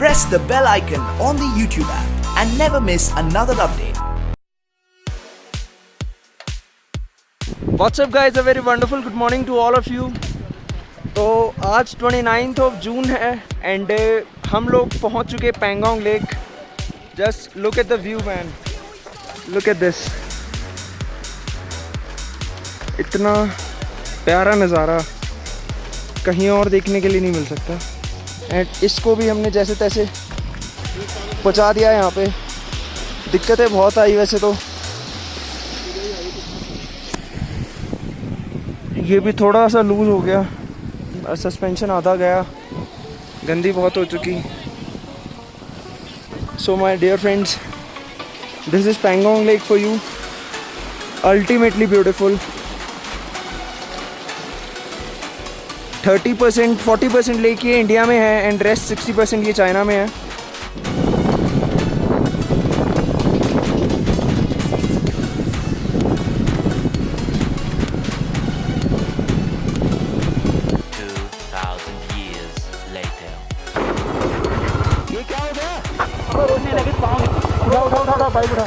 press the bell icon on the YouTube app and never miss another update. What's up guys, a very wonderful good morning to all of you. तो आज 29th of June है and हम लोग पहुंच चुके Pangong lake. Just look at the view man, look at this. इतना प्यारा नज़ारा कहीं और देखने के लिए नहीं मिल सकता. एंड इसको भी हमने जैसे तैसे पहुंचा दिया यहाँ पे. दिक्कतें बहुत आई वैसे तो. ये भी थोड़ा सा लूज हो गया, सस्पेंशन आधा गया, गंदी बहुत हो चुकी. So my dear friends, this is Pangong lake for you. Ultimately beautiful. 30% 40% lake ये इंडिया में है एंड रेस्ट 60% ये चाइना में है. ये क्या हो गया? रोकने लगे पाँव. उठा बाइक उठा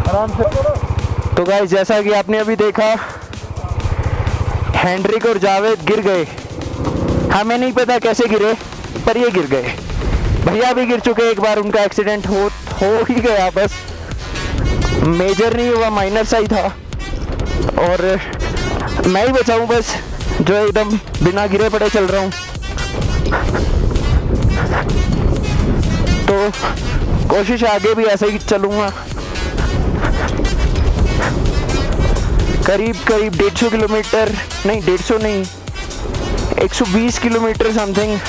आराम से. तो गाइस, जैसा कि आपने अभी देखा, हेनरिक और जावेद गिर गए. हमें नहीं पता कैसे गिरे, पर ये गिर गए. भैया भी गिर चुके एक बार, उनका एक्सीडेंट हो ही गया. बस मेजर नहीं हुआ, माइनर सा ही था. और मैं ही बचा हूँ बस, जो एकदम बिना गिरे पड़े चल रहा हूँ. तो कोशिश आगे भी ऐसे ही चलूँगा. करीब 150 किलोमीटर नहीं, 150 नहीं, 120 किलोमीटर समथिंग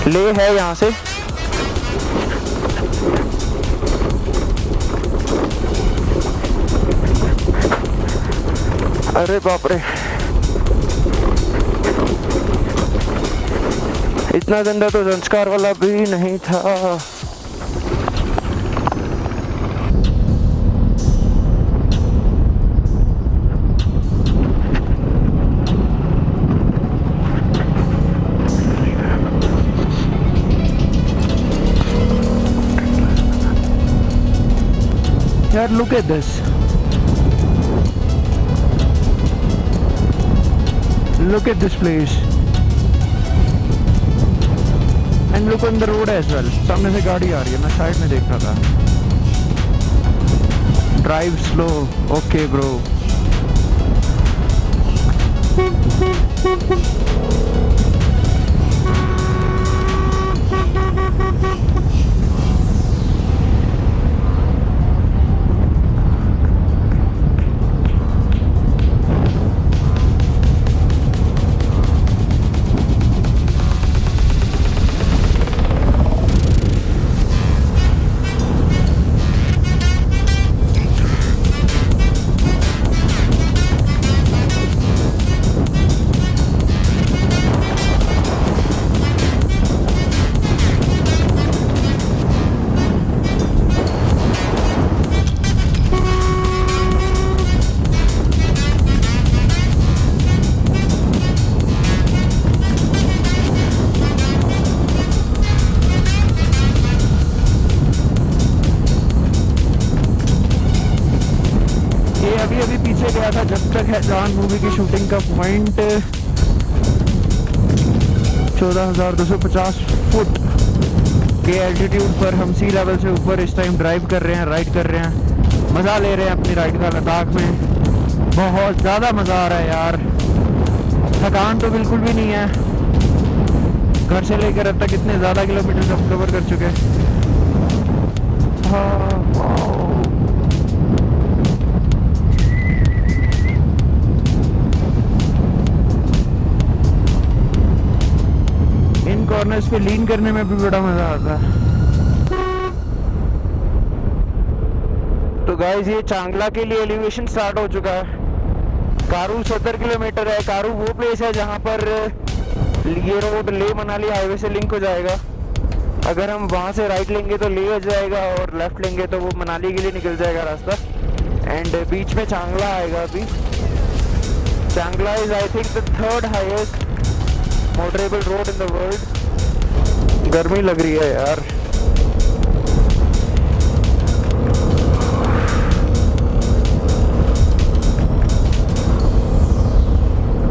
ले है यहाँ से. अरे बाप रे, इतना गंदा तो zanskar वाला भी नहीं था. यार look at this. Look at this place. And look on the road as well. सामने से गाड़ी आ रही है, मैं साइड में देख रहा था. Drive slow. Okay bro. अभी पीछे गया था जब तक है जान मूवी की शूटिंग का पॉइंट 14,250 फुट के एल्टीट्यूड पर. हम सी लेवल से ऊपर इस टाइम ड्राइव कर रहे हैं, राइड कर रहे हैं, मज़ा ले रहे हैं अपनी राइड का लद्दाख में. बहुत ज़्यादा मज़ा आ रहा है यार. थकान तो बिल्कुल भी नहीं है. घर से लेकर अब तक इतने ज़्यादा किलोमीटर हम कवर कर चुके हैं. हाँ, कॉर्नर्स पे लीन करने में भी बड़ा मजा आता है. तो गाइस, ये चांगला के लिए एलिवेशन स्टार्ट हो चुका है. कारू 70 किलोमीटर है. कारू वो प्लेस है जहाँ पर ये रोड ले मनाली हाईवे से लिंक हो जाएगा. अगर हम वहाँ से राइट लेंगे तो ले हो जाएगा और लेफ्ट लेंगे तो वो मनाली के लिए निकल जाएगा रास्ता. एंड बीच में चांगला आएगा. अभी चांगला is I think the third highest motorable road in the world. गर्मी लग रही है यार।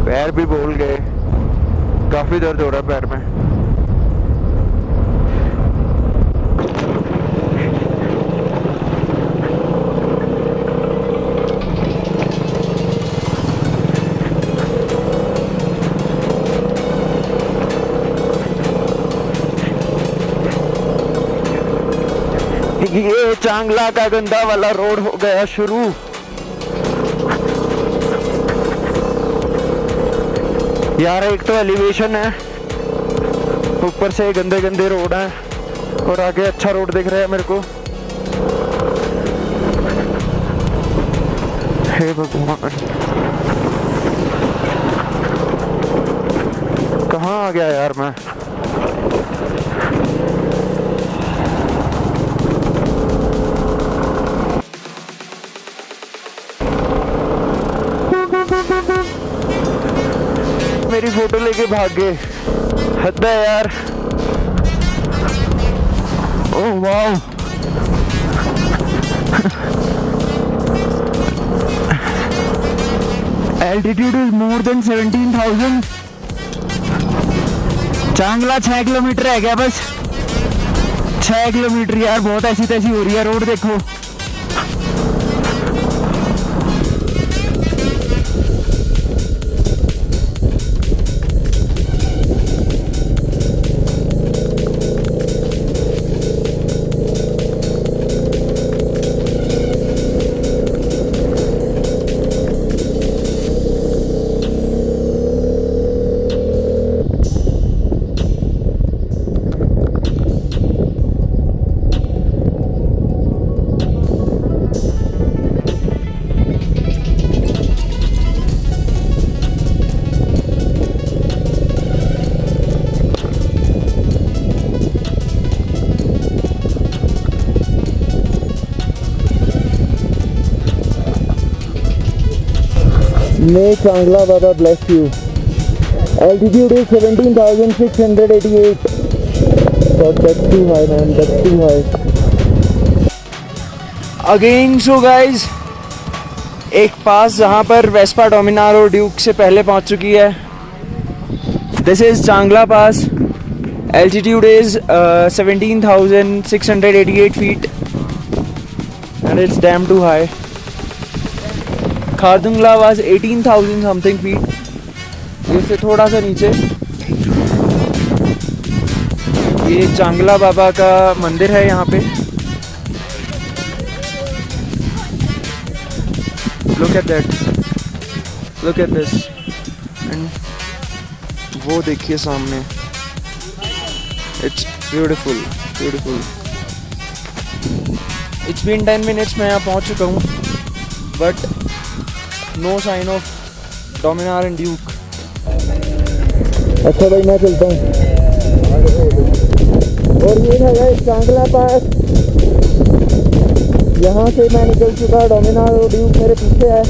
पैर भी बोल गए, काफी दर्द हो रहा है पैर में। ये चांगला का गंदा वाला रोड हो गया शुरू। यार एक तो एलिवेशन है, ऊपर से गंदे गंदे रोड हैं, और आगे अच्छा रोड दिख रहा है मेरे को। हे भगवान, कहाँ आ गया यार मैं। मेरी फोटो लेके भाग गए, हद है यार। ओह वाह, एल्टीट्यूड इज मोर देन 17,000। चांगला 6 किलोमीटर है क्या? बस 6 किलोमीटर यार, बहुत ऐसी तैसी हो रही है रोड, देखो। May Changla Baba bless you. Altitude is 17,688. God, that's too high, man. That's too high. Again, so guys, एक पास जहाँ पर वेस्पा डोमिनार और ड्यूक से पहले पहुँच चुकी है। This is Changla Pass. Altitude is 17,688 feet, and it's damn too high. khardungla was 18,000 something feet, इससे थोड़ा सा नीचे। ये चांगला बाबा का मंदिर है यहाँ पे। Look at that, look at this, and वो देखिए सामने, it's beautiful, beautiful. It's been 10 minutes, मैं यहाँ पहुँच चुका हूँ, but no sign of Dominar and Duke. अच्छा भाई, मैं चलता हूँ। और ये है गाइस चांगला पास। यहाँ से मैं निकल चुका, डोमिनार और ड्यूक मेरे पीछे है।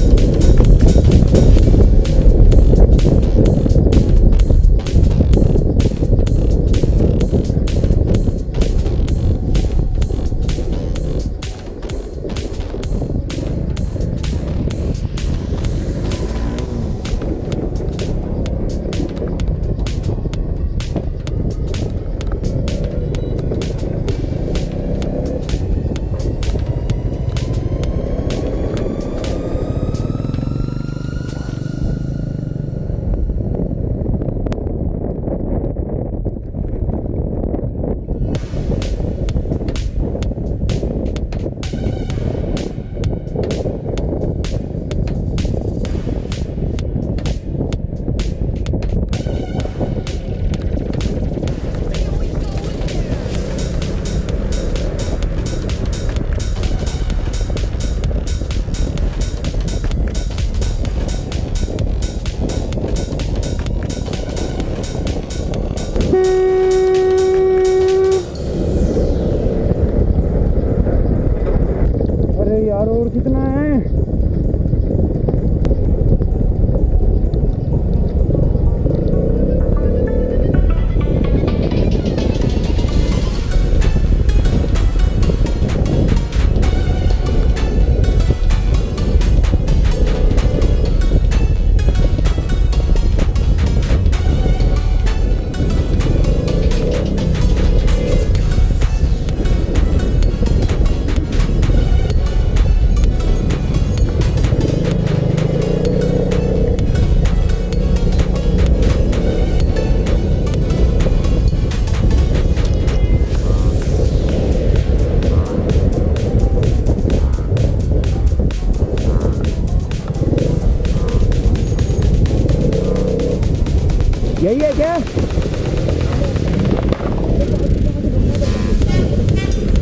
यही है क्या?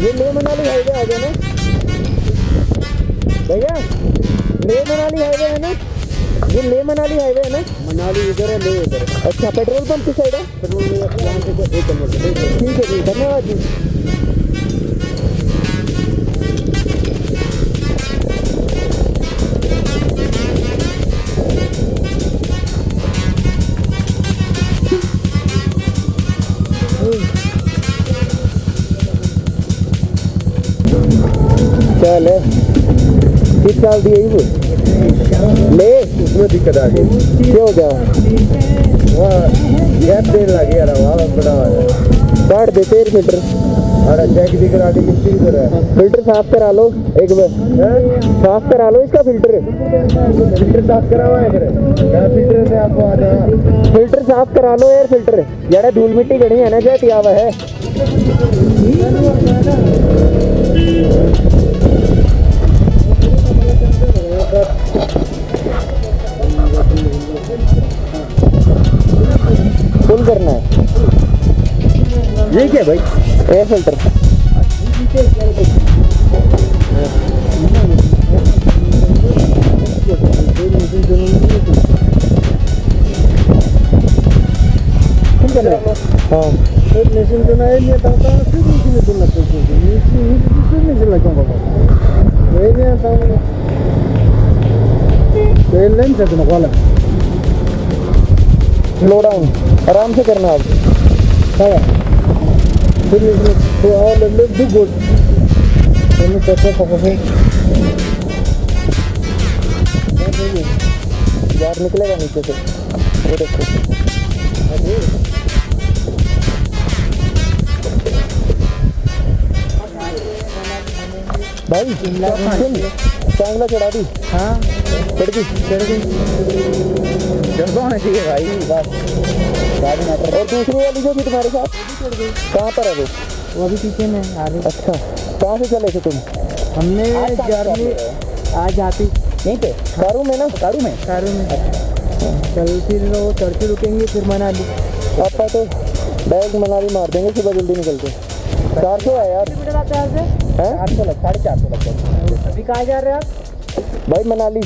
ये लेह मनाली हाईवे आ गया ना भैया? लेह मनाली हाईवे है ना? ये लेह मनाली हाईवे है ना? मनाली इधर है, लेह इधर है। अच्छा, पेट्रोल पंप किस साइड है? पेट्रोल यहाँ से 1 किलोमीटर। ठीक है जी, धन्यवाद जी। चल किस साल दी है वो? ले उसमें दिक्कत आ गई। क्या हो गया? वहाँ गैस देने लगे यार, वहाँ बड़ा काट दे तेल फिल्टर। अरे चेक दिख रहा है, मिस्त्री कर रहा है। फिल्टर साफ करा लो एक बार, साफ करा लो इसका फिल्टर। फिल्टर साफ करा हुआ है फिर? क्या फिल्टर से आपको आ जाए? फिल्टर साफ करा लो एयर फिल्टर। जरा धूल मिट्टी गड़ी है ना, क्या पिया हुआ है। फुल करना है। ये क्या भाई? Air filter. हाँ मशीन तो नहीं आता था, फिर मशीन तो लगता है, मशीन लगा बाबा ये नहीं आता हूँ तेल नहीं सकते ना वाला। स्लो डाउन, आराम से करना आप। हाँ फिर मशीन तो और ले दो गुड मैंने कैसे पकड़े यार निकलेगा नीचे से, वो देखो। भाई चांगला चढ़ा दी? हाँ चढ़ गई जल्द होना चाहिए भाई बस गाड़ी ना। और दूसरी वाली जो थी तुम्हारे साथ कहाँ पर है वो अभी पीछे में आ रही। अच्छा, कहाँ से चले थे तुम? हमने जर्नी आज आती यहीं पे कारू में ना? कारू में कल फिर वो चढ़ते रुकेंगे फिर मनाली। आपका तो डायरेक्ट मनाली मार देंगे सुबह जल्दी निकल के। 400 है यार। है 400 लग 450 लग। अभी कहाँ जा रहे हैं आप? भाई मनाली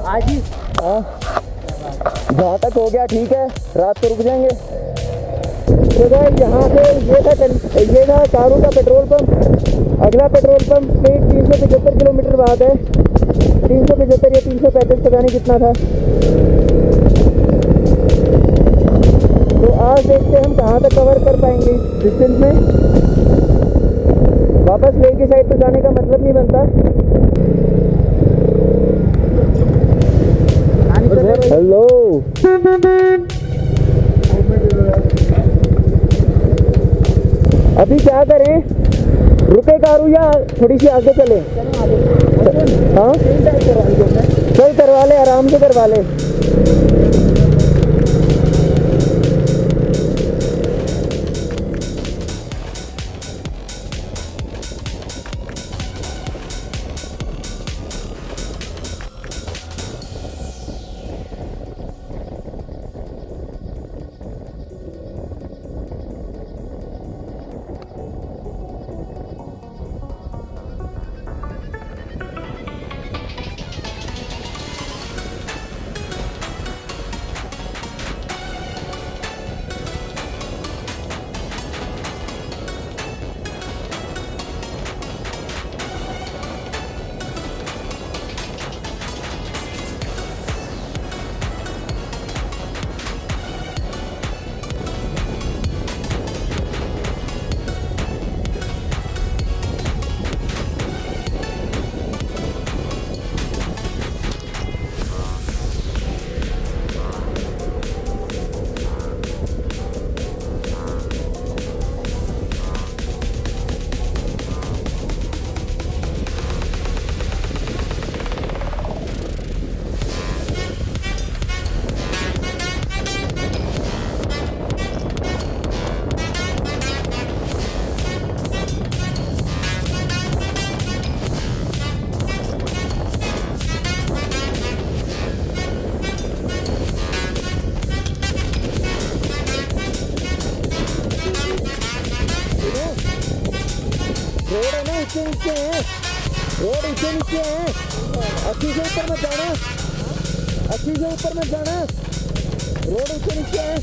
आज ही। हाँ, जहाँ तक हो गया ठीक है, रात को रुक जाएंगे। तो भाई यहाँ से ये था कारू का पेट्रोल पंप। अगला पेट्रोल पंप से 375 किलोमीटर बाद है। 375 या 335 पता नहीं कितना था। तो आज देखते हैं हम कहाँ तक कवर कर पाएंगे इस डिस्टेंस में। वापस लेह की साइड पर जाने का मतलब नहीं बनता। हेलो अभी क्या करें, रुके कारू या थोड़ी सी आगे चले? हाँ चल करवा ले, आराम से करवा ले। नीचे नीचे है, रोड नीचे नीचे है। 80 से ऊपर मत जाना, 80 से ऊपर मत जाना, रोड नीचे नीचे है।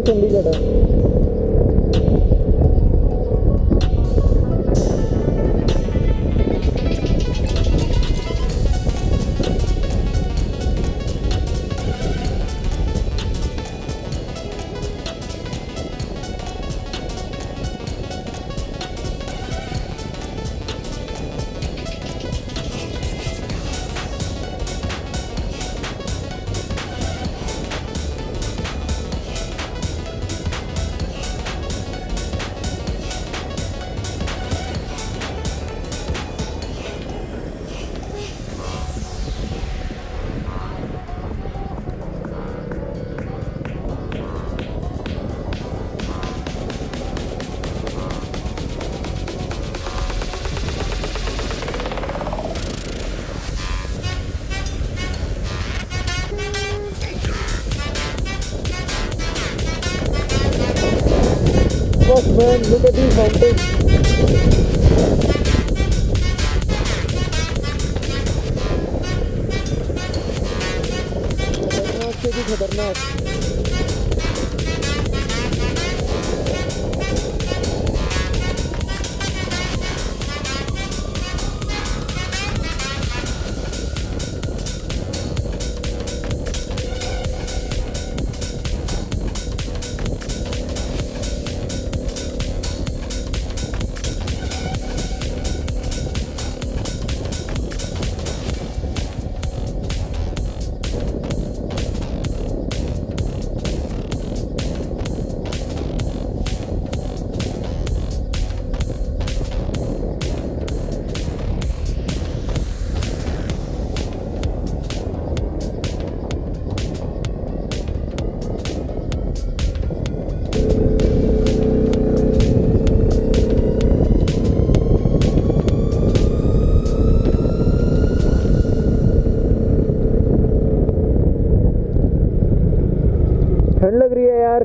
चंडीगढ़ है। Man, look at these mountains. खतरनाक से भी खतरनाक। ठंड लग रही है यार।